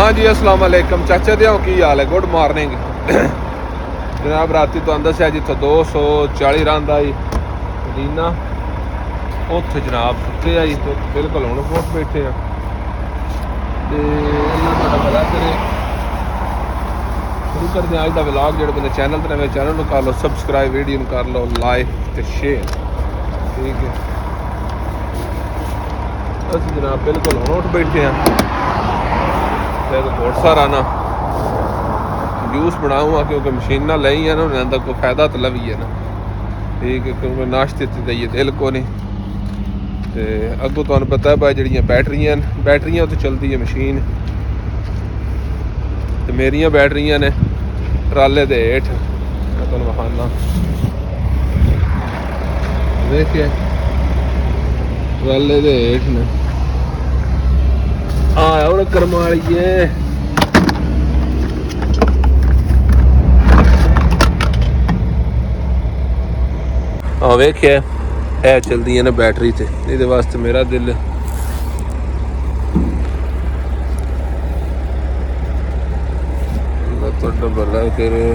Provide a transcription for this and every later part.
हाँ जी अस्सलाम वालेकुम चाचा दे की हाल है। गुड मॉर्निंग जनाब। राती तो दसिया जितों 240 रन आई मदीना उत्थे जनाब सुते आई तो बिल्कुल हुण उठ बैठे हैं। तो अल्लाह भला करे शुरू कर दें अज का व्लॉग। जो बंदे चैनल पर नवे चैनल को कर लो सबसक्राइब, वीडियो कर लो लाइक तो शेयर। ठीक है अस जनाब बिल्कुल हुण उठ बैठे हैं। बहुत सारा ना जूस बनाऊँगा क्योंकि मशीना लाई है ना उन्हें अंदर कोई फायदा तो लवी है ना। ठीक है क्योंकि नाश्ते तो जाइए दिल को नहीं। तो अगों तुहानूं पता है भाई जड़ियाँ बैटरियां तो चलती है मशीन। तो मेरिया बैटरियां ने ट्राले दे हेठ मैं तुहानूं विखाना देखिए ट्राले दे हेठ ने और करमालिए वेखिया है चलती ने बैटरी से। ये वास्ते मेरा दिल तो भला करे।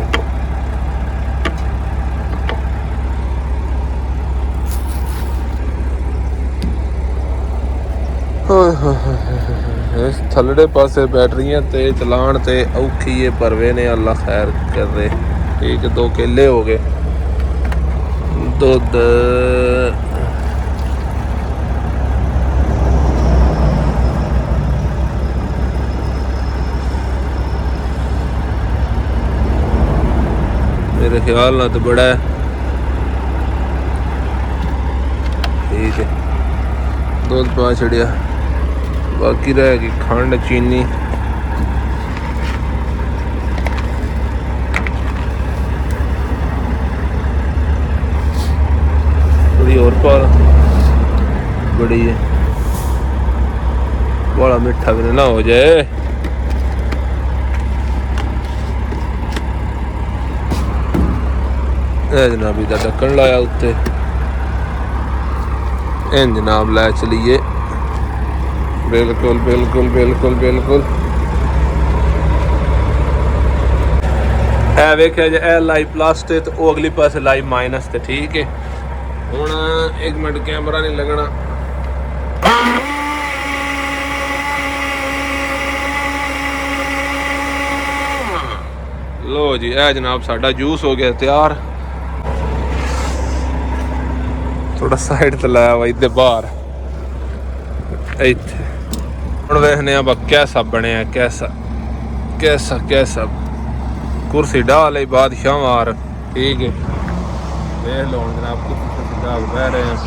इस थल्लड़े पासे बैटरियां ते चलान ते औखी है परवे ने अल्लाह खैर कर दे। ठीक है 2 केले हो गए दुध मेरे ख्याल ना तो बड़ा है। ठीक है दूध पा छड़िया बाकी रह गई खंड चीनी। थोड़ी और पा बड़ी है बड़ा मिठा भी ना हो जाए। जनाब इधर ढक्कन लाया उत्ते इन जनाब लै चलीए। बिल्कुल बिल्कुल बिल्कुल बिल्कुल है वेख्या जे ए लाई प्लस ते वो अगली पासे लाई माइनस ते। ठीक है हुण 1 मिनट कैमरा नहीं लगना। लो जी ए जनाब साडा जूस हो गया तैयार। थोड़ा साइड ते लाया वा इधर बाहर इत्थे हुण वेखने आ कैसा बनया कैसा कैसा कैसा कुर्सी डाल ली बादशाह मार। ठीक है देख लो हुण जनाब कुर्सी डाल बह रहे हैं।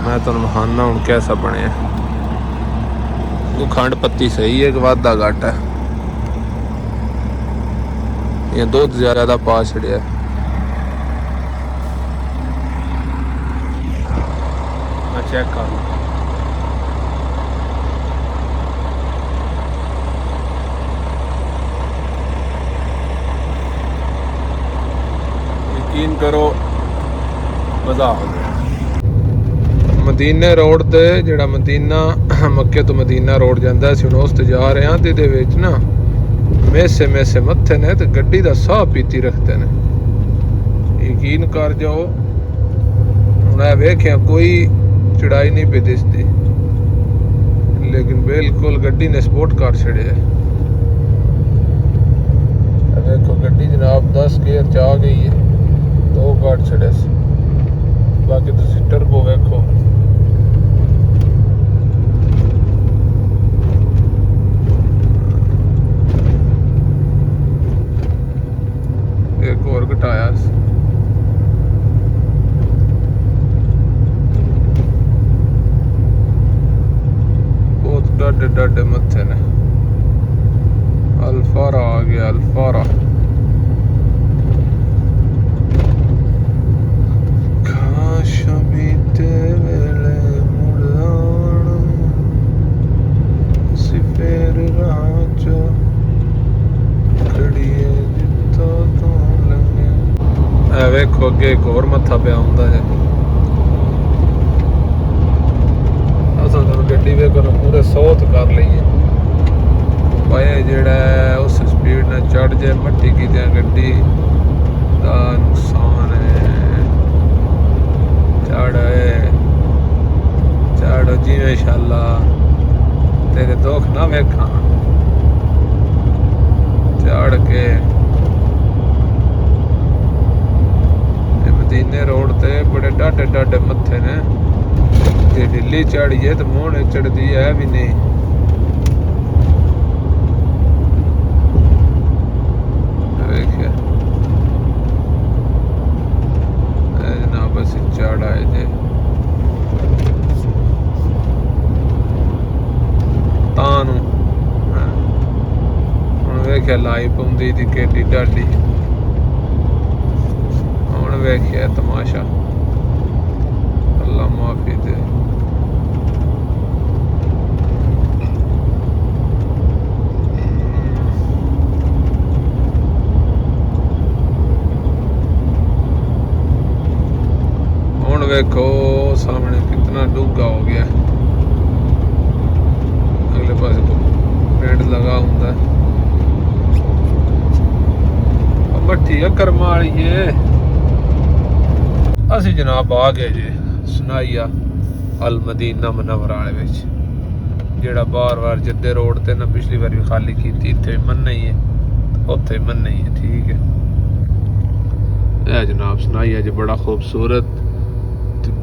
मैं तुहानूं विखाना हुण कैसा बनया। वो खंड पत्ती सही है कि वाधा घट है या दुध ज्यादा पा छड़िया। चेक कर लो यकीन करो मजा आ गया। मदीने रोड ते जिहड़ा मदीना मक्के तो मदीना रोड जांदा सी हुण उस ते जा रहे हैं। ते विच ना मेसे मेसे मत्थे ने ते गड्डी दा साह पीती रखते ने। यकीन कर जाओ हुण वेख्या कोई चढ़ाई नहीं पे दिसती लेकिन बिल्कुल गड्डी ने स्पोर्ट कर छड़िया। देखो गड्डी जनाब 10 गियर च आ गई है 2 काट छड़े। बाकी तुसी टर्बो वेखो एक और घटाया। डाडे डाडे मत्थे ने अल्फारा आ गया अल्फारा। वेखो अगे एक होर मत्था पिया हुंदा है। गड्डी वे पूरे 100 कर लीए पाया ਜਿਹੜਾ उस स्पीड ਨਾਲ चढ़ जाए मट्टी की गड्डी का नुकसान है। चढ़ जिवें शाला तेरे दुख ना वेखा चढ़ के मदीने रोड ते बड़े डाडे डाडे मत्थे ने जे ढिल्ली चढ़ी है तो मोह चढ़ती है भी नहीं। जनाब अस चढ़ आए जे तां हुण वेख्या लाई पौंदी दी केडी डाडी हुण वेख्या तमाशा अल्लाह माफी दे। देखो सामने कितना डूंगा हो गया अगले पास पेड़ लगा होंगे मट्ठी है कर्मा वाली है। असी जनाब आ गए जी सुनाइया अल मदीना मुनव्वरा वाले विच जेड़ा बार बार जद्दे रोड ते ना पिछली बार भी खाली की इत्थे मन्ना ही है उत्थे मन्ना ही है ठीक है। यह जनाब सुनाइया जी बड़ा खूबसूरत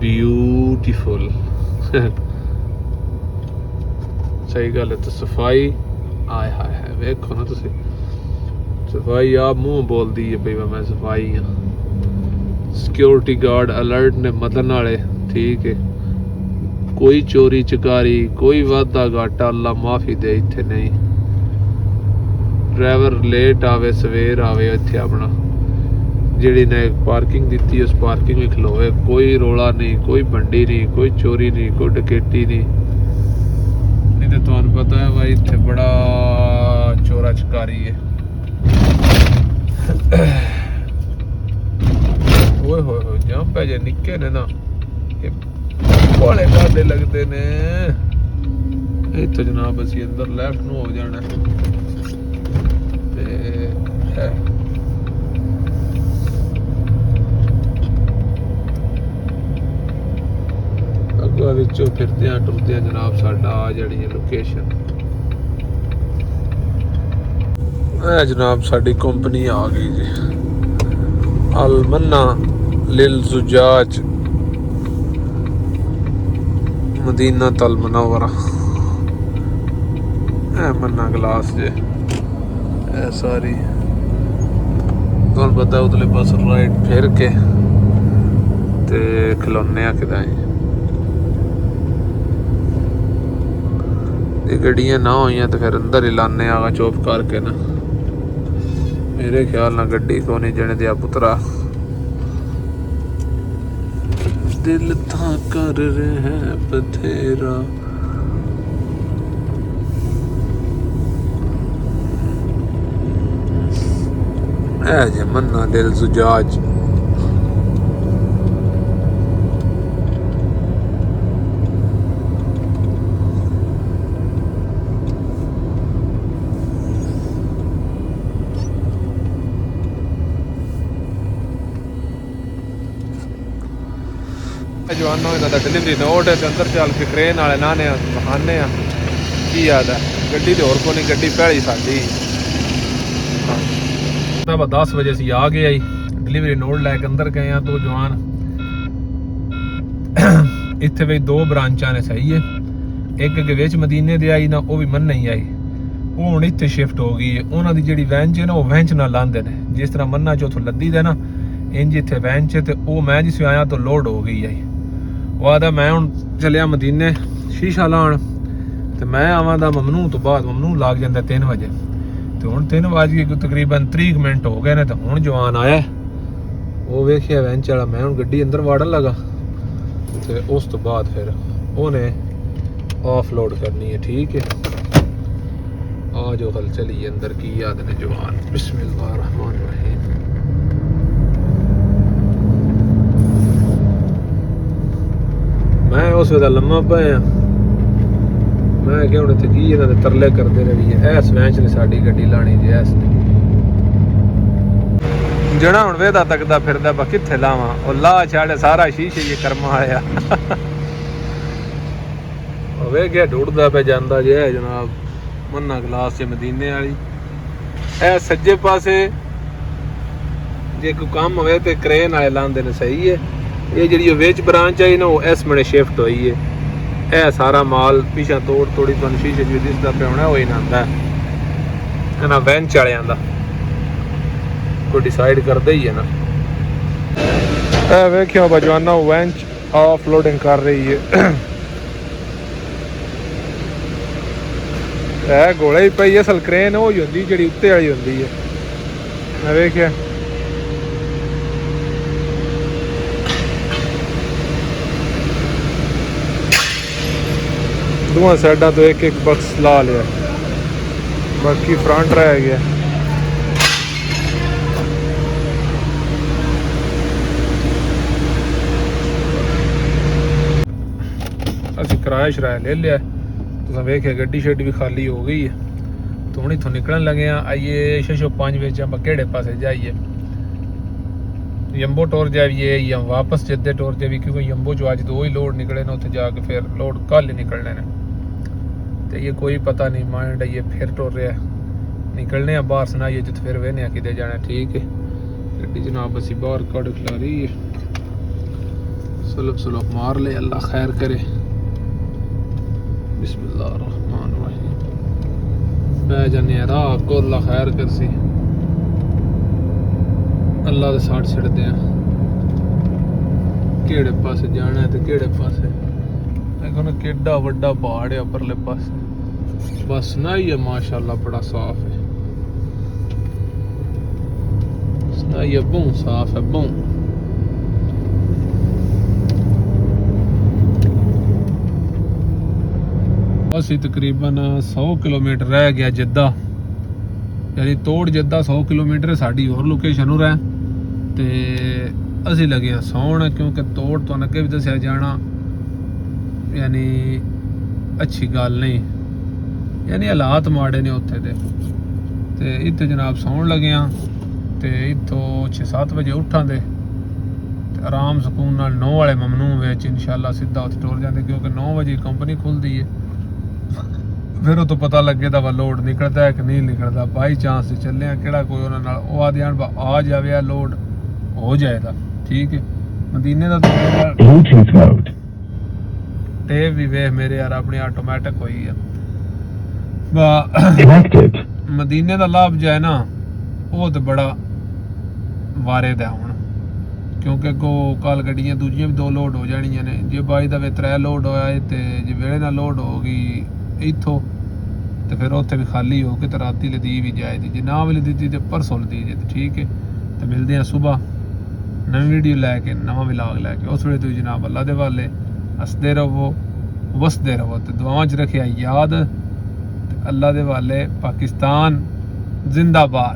ब्यूटीफुल सही गल है। तो सफाई आए हाय है वेखो ना तुसी सफाई आप मुंह बोल दी है भाई मैं सफाई हाँ। सिक्योरिटी गार्ड अलर्ट ने मदन वाले ठीक है कोई चोरी चकारी कोई वादा घाटा अल्लाह माफी दे इत्थे नहीं। ड्राइवर लेट आवे सवेर आवे इत्थे अपना जिहड़ी ने पार्किंग दी उस पार्किंग में खलोवे कोई रोला नहीं कोई बंडी नहीं कोई चोरी नहीं कोई डकैती नहीं तो तुहानू पता है भाई इत्थे बड़ा चोरा चकारी है। ओए होए जंप है जे निक्के ने ना बड़े डाडे लगते ने। इत्थे जनाब असी अंदर लेफ्ट नूं हो जाना ते है विचों फिरदे टुरदे जनाब साडा आ जानी है लोकेशन। जनाब साडी कंपनी आ गई जी अल मन्ना लिल जुजाज मदीना तल मुनव्वरा मन्ना ग्लास जे सारी तुहानू पता उतले पास राइट फिर के ते खिलौने किदां गड्डियां ना हुई तो फिर अंदर ही लाने आगा चुप करके ना मेरे ख्याल ना गड्डी को नहीं जने दिया पुत्रा दिल था कर रहे बथेरा जे मन्ना दिल जुजाज जवानों इन्हों का डिलीवरी नोट है अंदर चल के क्रेन वाले नाने बहाने की याद है गड्डी तो होर को नहीं गड्डी भैड़ी साडी 10 बजे असी आ गए डिलीवरी नोट लैके अंदर गए हैं। तो जवान इत्थे भी 2 ब्रांचा ने सही है एक के विच मदीने दे आई ना वो भी मन नहीं आई वो हुण इत्थे शिफ्ट हो गई है। उन्होंने दी जिहड़ी वैन च ना वो वैन च ना लांदे ने जिस तरह मन्ना चो उथों लद्दी दे ना इंज इत्थे वैन च ते वो मैं जिस आया तो लोड हो गई है। वो आदा मैं हुण चलिया मदीने शीशा लाण ते मैं आवां दा ममनू तो बाद ममनू लाग जांदा 3 बजे तो हुण 3 बज के तकरीबन 30 मिनट हो गए ने तो हुण जवान आया वो वेखिया वैन चला मैं हुण गड्डी अंदर वाड़न लगा तो उस तो बाद फिर उन्हें ऑफ लोड करनी है ठीक है। आ जो हल चलिए अंदर की याद ने जवान बिस्मिल्लाहिर्रहमानिर्रहीम। मैं उस वेला लम्मा पाया ਮੈਂ ਕਿਹਾ ਹੁਣ ਇੱਥੇ ਕੀ ਇਹਨਾਂ ਦੇ ਤਰਲੇ ਕਰਦੇ ਰਹੀਏ। ਇਸ ਵੈਂਚ ਨੇ ਸਾਡੀ ਗੱਡੀ ਲਾਣੀ ਜੀ ਇਸ ਨੇ ਜਣਾ ਹੁਣ ਵੇਦਾ ਤੱਕਦਾ ਫਿਰਦਾ ਬਾ ਕਿੱਥੇ ਲਾਵਾਂ ਉਹ ਲਾ ਛਾੜੇ ਸਾਰਾ ਸ਼ੀਸ਼ੇ ਜੇ ਕਰਮਾ ਆਇਆ ਵੇ ਗਿਆ ਢੂੜਦਾ ਪਿਆ ਜਾਂਦਾ ਜੇ ਹੈ ਜਨਾਬ ਮੰਨਾ ਗਲਾਸ ਚ ਮਦੀਨੇ ਵਾਲੀ। ਇਹ ਸੱਜੇ ਪਾਸੇ ਜੇ ਕੋਈ ਕੰਮ ਹੋਵੇ ਤੇ ਕ੍ਰੇਨ ਵਾਲੇ ਲਾਉਂਦੇ ਨੇ ਸਹੀ ਹੈ। ਇਹ ਜਿਹੜੀ ਵਿੱਚ ਬ੍ਰਾਂਚ ਆਈ ਨਾ ਉਹ ਇਸ ਮਣੇ ਸ਼ਿਫਟ ਹੋਈ ਹੈ। ਇਹ ਸਾਰਾ ਮਾਲ ਪਿਛਾ ਤੋੜੀ ਤੁਹਾਨੂੰ ਸ਼ੀਸ਼ੇ ਚ ਦਿਸਦਾ ਪਿਆ ਹੋਣਾ ਉਹ ਹੀ ਨਾ ਆਉਂਦਾ ਇਹਨਾਂ ਵੈਂਚ ਵਾਲਿਆਂ ਦਾ ਕੋਈ ਡਿਸਾਈਡ ਕਰਦੇ ਹੀ ਹੈ ਨਾ। ਇਹ ਵੇਖਿਓ ਬਜਵਾਨਾ ਵੈਂਚ ਆਫ ਲੋਡਿੰਗ ਕਰ ਰਹੀ ਹੈ। ਇਹ ਗੋਲੇ ਹੀ ਪਈ ਅਸਲ ਕ੍ਰੇਨ ਉਹ ਹੀ ਹੁੰਦੀ ਜਿਹੜੀ ਉੱਤੇ ਵਾਲੀ ਹੁੰਦੀ ਹੈ। ਮੈਂ ਵੇਖਿਆ ਦੋਵਾਂ ਸਾਈਡਾਂ ਤੋਂ ਇੱਕ ਇੱਕ ਬਕਸ ਲਾ ਲਿਆ ਬਾਕੀ ਫਰੰਟ ਰਹਿ ਗਿਆ। ਅਸੀਂ ਕਿਰਾਇਆ ਲੈ ਲਿਆ। ਤੁਸੀਂ ਵੇਖਿਆ ਗੱਡੀ ਸ਼ੈਡੀ ਵੀ ਖਾਲੀ ਹੋ ਗਈ ਹੈ ਤੇ ਹੁਣ ਇੱਥੋਂ ਨਿਕਲਣ ਲੱਗੇ ਆ। ਆਈਏ 605 ਵਿੱਚ ਆਪਾਂ ਕਿਹੜੇ ਪਾਸੇ ਜਾਈਏ ਯੰਬੋ ਟੋਰ ਜਾਈਏ ਜਾਂ ਵਾਪਸ ਜਿੱਦੇ ਟੋਰ ਜਾਈਏ ਕਿਉਂਕਿ ਯੰਬੋ ਚੋਂ ਅੱਜ ਦੋ ਹੀ ਲੋਡ ਨਿਕਲੇ ਨੇ ਉੱਥੇ ਜਾ ਕੇ ਫਿਰ ਲੋਡ ਕੱਲ ਹੀ ਨਿਕਲਣੇ ਨੇ ਤੇ ਇਹ ਕੋਈ ਪਤਾ ਨਹੀਂ ਮਾइंड ਇਹ ਫਿਰ ਟੁਰ ਰਿਹਾ ਨਿਕਲਣੇ ਆ ਬਾਹਰ ਸੁਣਾਈਏ ਜਿੱਥੇ ਫਿਰ ਵੇਨੇ ਆ ਕਿਤੇ ਜਾਣਾ। ਠੀਕ ਹੈ ਗੱਡੀ ਜਨਾਬ ਅਸੀਂ ਬਾਹਰ ਕੱਢ ਖਲਾ ਰਹੀ ਹੈ। ਸਲਫ ਮਾਰ ਲੈ अल्लाह खैर करे। बिस्मिल्लाहिर्रहमानिर्रहीम बै जाने राह को अल्लाह खैर करसी अल्लाह दे साथ छड़दे हैं केड़े पासे जाना है ते केड़े पासे देखो ना केड़ा वड्डा पहाड़ है परले पासे बस ना ही है माशाल्लाह बड़ा साफ है ना ये बहुत साफ है बहुत। ਅਸੀਂ ਤਕਰੀਬਨ 100 ਕਿਲੋਮੀਟਰ ਰਹਿ ਗਿਆ ਜਿੱਦਾ ਯਾਨੀ ਤੋੜ ਜਿੱਦਾ 100 ਕਿਲੋਮੀਟਰ ਸਾਡੀ ਹੋਰ ਲੋਕੇਸ਼ਨ ਹੋ ਰਿਹਾ ਤੇ ਅਸੀਂ ਲੱਗੇ ਆ ਸੌਣ ਕਿਉਂਕਿ ਤੋੜ ਤੋਂ ਅੱਗੇ ਵੀ ਦੱਸਿਆ ਜਾਣਾ ਯਾਨੀ ਅੱਛੀ ਗੱਲ ਨਹੀਂ ਯਾਨੀ ਹਾਲਾਤ ਮਾੜੇ ਨੇ ਉੱਥੇ ਦੇ ਤੇ ਇੱਥੇ ਜਨਾਬ ਸੌਣ ਲੱਗੇ ਆ ਤੇ ਇੱਥੋਂ 6-7 ਵਜੇ ਉੱਠਾਂਗੇ ਤੇ ਆਰਾਮ ਸਕੂਨ ਨਾਲ 9 ਵਾਲੇ ਮਮਨੂ ਵਿੱਚ ਇਨਸ਼ਾਅੱਲਾ ਸਿੱਧਾ ਉੱਥੇ ਟੁਰ ਜਾਂਦੇ ਕਿਉਂਕਿ 9 ਵਜੇ ਕੰਪਨੀ ਖੁੱਲਦੀ ਹੈ। ਫਿਰ ਉਹ ਤੋਂ ਪਤਾ ਲੱਗੇ ਦਾ ਵਾ ਲੋਡ ਨਿਕਲਦਾ ਹੈ ਕਿ ਨਹੀਂ ਨਿਕਲਦਾ ਬਾਈ ਚਾਂਸ ਤੇ ਚੱਲੇ ਆ ਕਿਹੜਾ ਕੋਈ ਉਹਨਾਂ ਨਾਲ ਉਹ ਆਦੇ ਆਣ ਆ ਜਾਵੇ ਆ ਲੋਡ ਹੋ ਜਾਏਗਾ। ਠੀਕ ਹੈ ਮਦੀਨੇ ਦਾ ਟੇਪ ਵੀ ਵੇਖ ਮੇਰੇ ਯਾਰ ਆਪਣੀ ਆਟੋਮੈਟਿਕ ਹੋਈ ਆ ਮਦੀਨੇ ਦਾ ਲਾਭ ਜਾਏ ਨਾ ਉਹ ਤੇ ਬੜਾ ਵਾਰੇ ਦਾ ਹੁਣ ਕਿਉਂਕਿ ਅੱਗੋਂ ਕੱਲ ਗੱਡੀਆਂ ਦੂਜੀਆਂ ਵੀ 2 ਲੋਡ ਹੋ ਜਾਣੀਆਂ ਨੇ ਜੇ ਬਾਈ ਦਾ 3 ਲੋਡ ਹੋਇਆ ਤੇ ਜੇ ਵੇਲੇ ਨਾਲ ਲੋਡ ਹੋ ਗਈ ਇੱਥੋਂ ਤੇ ਫਿਰ ਉੱਥੇ ਵੀ ਖਾਲੀ ਹੋ ਕੇ ਤੇ ਰਾਤੀ ਲਦੀ ਵੀ ਜਾਏਗੀ ਜੇ ਨਾ ਵੀ ਦਿੱਤੀ ਤੇ ਪਰਸੋਂ ਲਦੀ ਜੇ ਠੀਕ ਹੈ। ਤੇ ਮਿਲਦੇ ਆ ਸਵੇਰ ਨਵੀਂ ਵੀਡੀਓ ਲੈ ਕੇ ਨਵਾਂ ਵਲੌਗ ਲੈ ਕੇ ਉਸ ਵੇਲੇ ਤੁਸੀਂ ਜਨਾਬ ਅੱਲਾ ਦੇ ਵਾਲੇ ਹੱਸਦੇ ਰਹੋ ਵਸਦੇ ਰਹੋ ਤੇ ਦੁਆਵਾਂ 'ਚ ਰੱਖਿਆ ਯਾਦ ਤੇ ਅੱਲਾ ਦੇ ਵਾਲੇ ਪਾਕਿਸਤਾਨ ਜ਼ਿੰਦਾਬਾਦ।